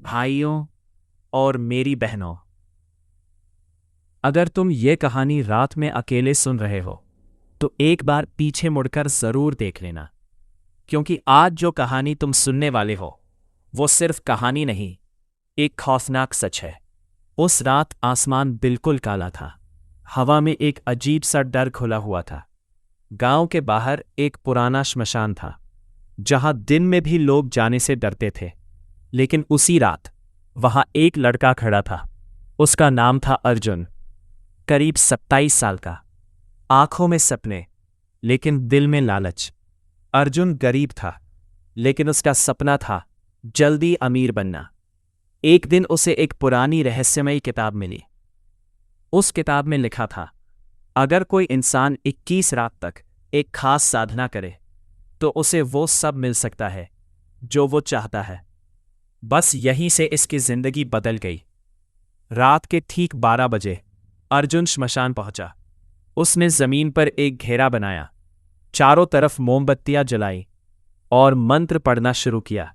भाइयों और मेरी बहनों, अगर तुम ये कहानी रात में अकेले सुन रहे हो तो एक बार पीछे मुड़कर जरूर देख लेना, क्योंकि आज जो कहानी तुम सुनने वाले हो वो सिर्फ कहानी नहीं, एक खौफनाक सच है। उस रात आसमान बिल्कुल काला था। हवा में एक अजीब सा डर घुला हुआ था। गांव के बाहर एक पुराना श्मशान था जहां दिन में भी लोग जाने से डरते थे। लेकिन उसी रात वहां एक लड़का खड़ा था। उसका नाम था अर्जुन, करीब 27 साल का। आंखों में सपने, लेकिन दिल में लालच। अर्जुन गरीब था, लेकिन उसका सपना था जल्दी अमीर बनना। एक दिन उसे एक पुरानी रहस्यमयी किताब मिली। उस किताब में लिखा था, अगर कोई इंसान 21 रात तक एक खास साधना करे तो उसे वो सब मिल सकता है जो वो चाहता है। बस यहीं से इसकी जिंदगी बदल गई। रात के ठीक 12 बजे अर्जुन श्मशान पहुंचा। उसने जमीन पर एक घेरा बनाया, चारों तरफ मोमबत्तियां जलाई और मंत्र पढ़ना शुरू किया।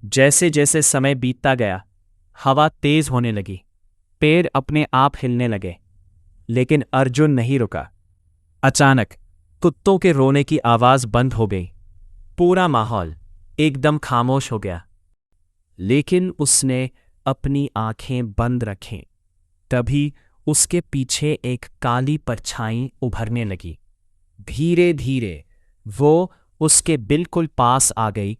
जैसे जैसे समय बीतता गया, हवा तेज होने लगी, पेड़ अपने आप हिलने लगे, लेकिन अर्जुन नहीं रुका। अचानक कुत्तों के रोने की आवाज बंद हो गई। पूरा माहौल एकदम खामोश हो गया। लेकिन उसने अपनी आंखें बंद रखीं। तभी उसके पीछे एक काली परछाई उभरने लगी। धीरे धीरे वो उसके बिल्कुल पास आ गई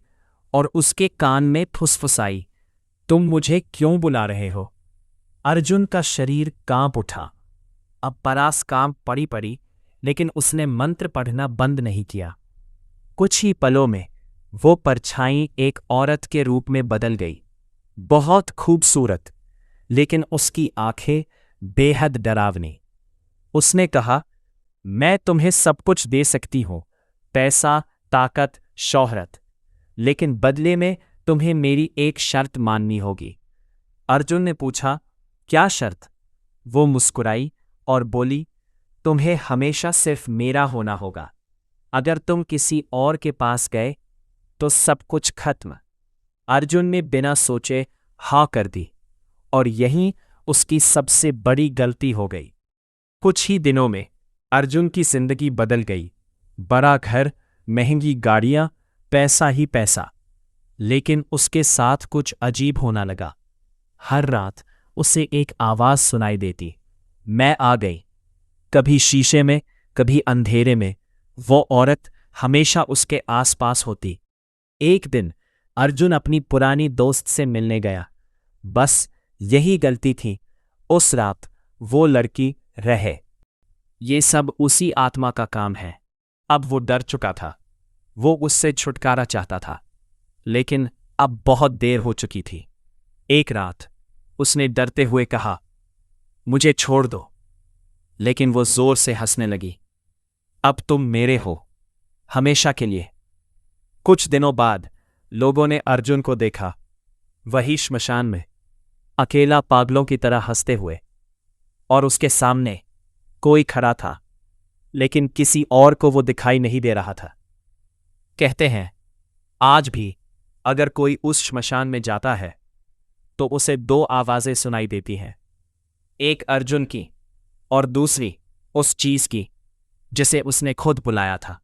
और उसके कान में फुसफुसाई, तुम मुझे क्यों बुला रहे हो? अर्जुन का शरीर कांप उठा। अब परास कांप पड़ी, लेकिन उसने मंत्र पढ़ना बंद नहीं किया। कुछ ही पलों में वो परछाई एक औरत के रूप में बदल गई। बहुत खूबसूरत, लेकिन उसकी आंखें बेहद डरावनी। उसने कहा, मैं तुम्हें सब कुछ दे सकती हूं, पैसा, ताकत, शोहरत, लेकिन बदले में तुम्हें मेरी एक शर्त माननी होगी। अर्जुन ने पूछा, क्या शर्त? वो मुस्कुराई और बोली, तुम्हें हमेशा सिर्फ मेरा होना होगा। अगर तुम किसी और के पास गए तो सब कुछ खत्म। अर्जुन ने बिना सोचे हाँ कर दी, और यही उसकी सबसे बड़ी गलती हो गई। कुछ ही दिनों में अर्जुन की जिंदगी बदल गई। बड़ा घर, महंगी गाड़ियां, पैसा ही पैसा। लेकिन उसके साथ कुछ अजीब होना लगा। हर रात उसे एक आवाज सुनाई देती, मैं आ गई। कभी शीशे में, कभी अंधेरे में, वो औरत हमेशा उसके आसपास होती। एक दिन अर्जुन अपनी पुरानी दोस्त से मिलने गया। बस यही गलती थी, उस रात वो लड़की रहे। ये सब उसी आत्मा का काम है। अब वो डर चुका था। वो उससे छुटकारा चाहता था, लेकिन अब बहुत देर हो चुकी थी। एक रात उसने डरते हुए कहा, मुझे छोड़ दो। लेकिन वो जोर से हंसने लगी, अब तुम मेरे हो, हमेशा के लिए। कुछ दिनों बाद लोगों ने अर्जुन को देखा, वही श्मशान में, अकेला, पागलों की तरह हंसते हुए। और उसके सामने कोई खड़ा था, लेकिन किसी और को वो दिखाई नहीं दे रहा था। कहते हैं, आज भी अगर कोई उस श्मशान में जाता है तो उसे 2 आवाजें सुनाई देती हैं, एक अर्जुन की और दूसरी उस चीज की जिसे उसने खुद बुलाया था।